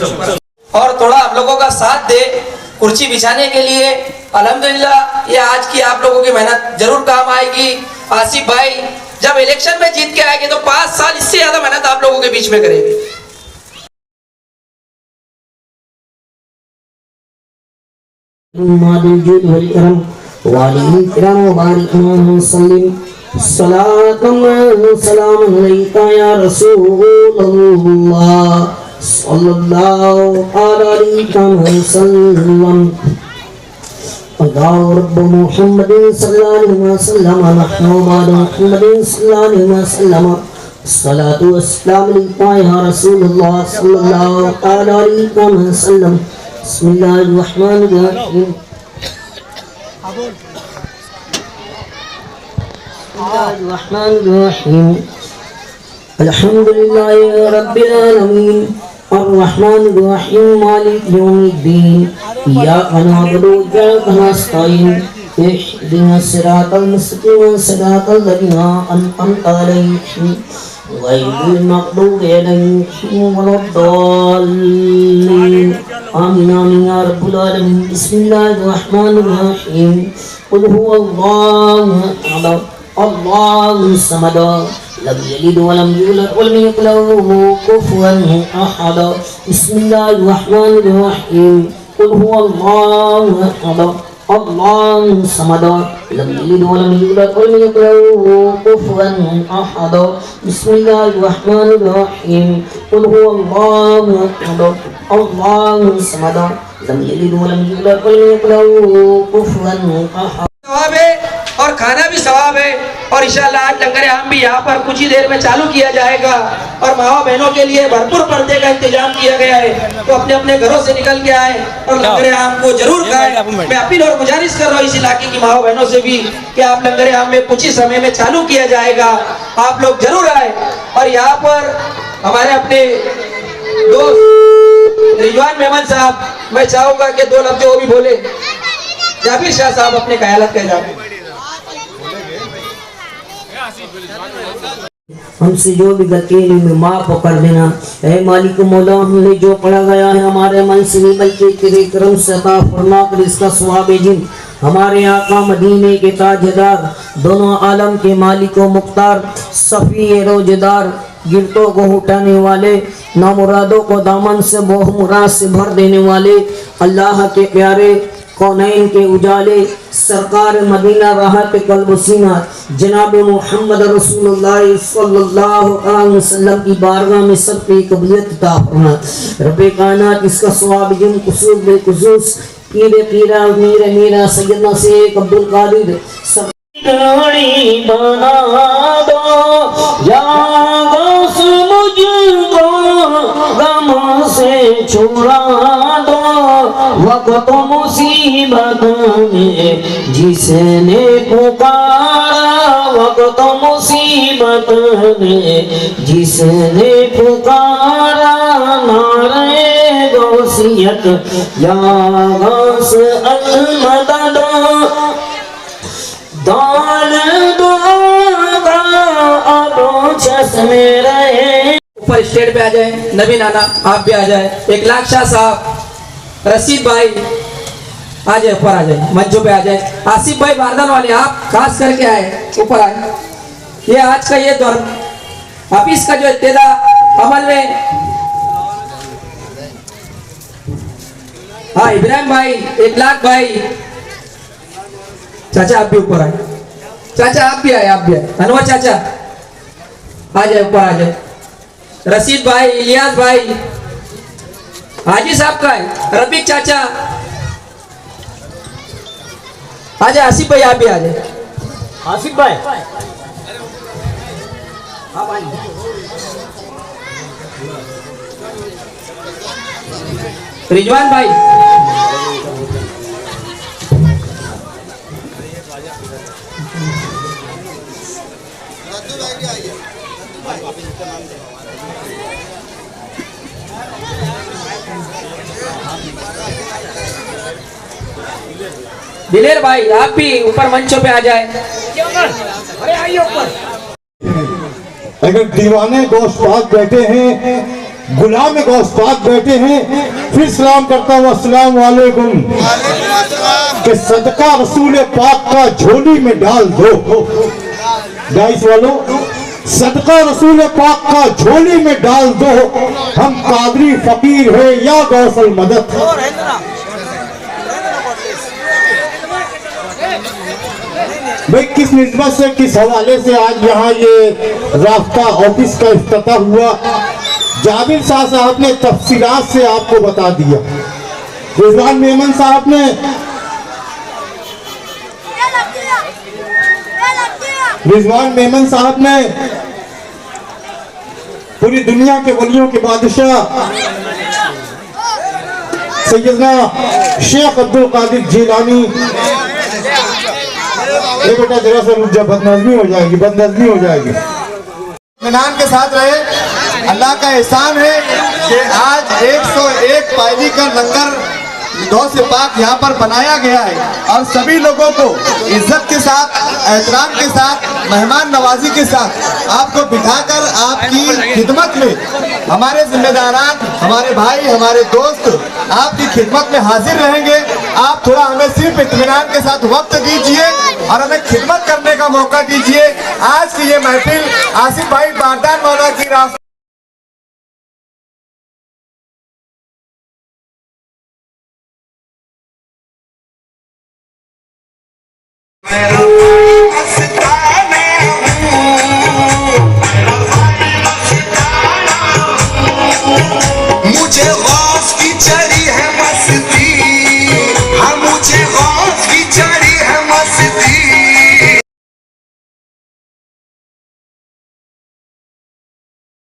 और थोड़ा हम लोगों का साथ दे कुर्सी बिछाने के लिए। अल्हम्दुलिल्लाह ये आज की आप लोगों की मेहनत जरूर काम आएगी। आसिफ भाई जब इलेक्शन में जीत के आएंगे तो 5 साल इससे ज्यादा मेहनत आप लोगों के बीच में करेंगे। सलातम सलाम अलैका या रसूलल्लाह सल्लल्लाहु अलैहि वसल्लम। अल्लाह रब्ब मुहम्मद सल्लल्लाहु अलैहि वसल्लम नहनु बाद मुहम्मद सल्लल्लाहु अलैहि वसल्लम सलातु वस्सलाम अलैका या रसूलल्लाह सल्लल्लाहु अलैहि वसल्लम। बिस्मिल्लाहिर रहमानिर रहीम। बिस्मिल्लाहिर्रहमानिर्रहीम। अल्हम्दुलिल्लाहि रब्बिल आलमीन अर्रहमानिर रहीम मालिक यौमिद्दीन इय्याका नअबुदु व इय्याका नस्तईन इहदिनास सिरातल मुस्तकीम सिरातल लज़ीना अनअमता अलैहिम गैरिल मग़दूबि अलैहिम वलद्दाल्लीन। आमीन आमीन या रब्बल आलमीन। बिस्मिल्लाहिर्रहमानिर्रहीम। क़ुल हुवल्लाहु अहद अल्लाहु समद लम यलिद वलम यूलद वलम यकुल लहू कुफुवन अहद। बिस्मिल्लाहिर्रहमानिर्रहीम। क़ुल हुवल्लाहु अहद अल्लाहु समद लम यलिद वलम यूलद वलम यकुल लहू कुफुवन अहद। बिस्मिल्लाहिर्रहमानिर्रहीम। क़ुल हुवल्लाहु अहद अल्लाहु समद लम यलिद वलम यूलद वलम यकुल लहू कुफुवन अहद। सवाब है और खाना भी सवाब है। और इंशाअल्लाह आज लंगर आम भी यहाँ पर कुछ ही देर में चालू किया जाएगा। और माँ बहनों के लिए भरपूर पर्दे का इंतजाम किया गया है, तो अपने अपने घरों से निकल के आए और लंगर आम को जरूर खाएं। मैं अपील और गुजारिश कर रहा हूँ इस इलाके की माँ बहनों से भी कि आप लंगर आम में कुछ ही समय में चालू किया जाएगा, आप लोग जरूर आए। और यहाँ पर हमारे अपने दोस्त रिजवान मेमन साहब, मैं चाहूँगा कि 2 लफ्ज़ वो भी बोले। जाबिर शाह साहब अपने ख्यालात कह जाए। हमसे जो भी गलती में माफ कर देना। ऐ मालिक मौला, हमने जो पढ़ा गया है हमारे मन से नहीं बल्कि तेरे करम से अता फरमा कर इसका सवाब जिन हमारे आका मदीने के ताजदार, दोनों आलम के मालिक व मुख्तार, सफ़ी रोजेदार, गिरतों को उठाने वाले, नामुरादों को दामन से बहुमुराद से भर देने वाले, अल्लाह के प्यारे कौनैन के उजाले, सरकार मदीना राहत कल्ब सीना जनाब मोहम्मद रसूलुल्लाह सल्लल्लाहु अलैहि वसल्लम की बारगाह में सब पे कबूलियत अता फरमा। रब्बे कायनात इसका सवाब जिन कुसूस बेखुसूस पीरे पीरा मीरा मीरा सैयदना शेख अब्दुल कादिर सब बना दो या गौस मुझको गम से छुड़ा दो। वक़्त मुसीबत में जिसने पुकारा, वक़्त मुसीबत में जिसने पुकारा, नारे गौसियत या गौस अल-मदद दान दूंगा अब चश्मे रहे। ऊपर स्टेज पे आ जाए नबी नाना, आप भी आ जाए। 1 लाख शाह साहब, रशीद भाई आ जाए, ऊपर आ जाए, मंचों पे आ जाए। आसिफ भाई बारदान वाले आप खास करके आए, ऊपर आए। ये आज का ये दौर हाफिज का जो इब्तिदा अमल में, हाँ इब्राहिम भाई, 1 लाख भाई, चाचा आप भी ऊपर आए, चाचा आप भी आए, आप भी आए। अनवर चाचा आ जाए, ऊपर आ जाए। रशीद भाई, इलियास भाई, हाजी साहब का है, रफीक चाचा आ जाए। आसिफ भाई आप भी आ जाए। आसिफ भाई रिजवान भाई, दिलेर भाई आप भी ऊपर मंचों पे आ जाए। अगर दीवाने दोस्त पास बैठे हैं गुलाम गौस पाक बैठे हैं, फिर सलाम करता हूँ अस्सलाम वालेकुम। कि सदका रसूल पाक का झोली में डाल दो। गाइस वालों, सदका रसूल पाक का झोली में डाल दो, हम कादरी फकीर है या गौसल मदद। भाई किस निस्बत से, किस हवाले से आज यहाँ ये राब्ता ऑफिस का इफ्तिताह हुआ, जाबिर शाह साहब ने तफसीलात से आपको बता दिया। रिजवान मेमन साहब ने पूरी दुनिया के वलियों के बादशाह सैयदना शेख अब्दुल कादिर जिलानी, ये बेटा जरा सा रुक जा, बदनज़मी हो जाएगी, बदनज़मी हो जाएगी। इत्मीनान के साथ रहे। अल्लाह का एहसान है कि आज 101 पायली का लंगर गौसे पाक यहाँ पर बनाया गया है और सभी लोगों को इज्जत के साथ, एहतराम के साथ, मेहमान नवाजी के साथ आपको बिठाकर आपकी खिदमत में हमारे जिम्मेदारान, हमारे भाई, हमारे दोस्त आपकी खिदमत में हाजिर रहेंगे। आप थोड़ा हमें सिर्फ इत्मीनान के साथ वक्त दीजिए और हमें खिदमत करने का मौका दीजिए। आज की ये महफिल आसिफ भाई बारदान मौला की राह मैं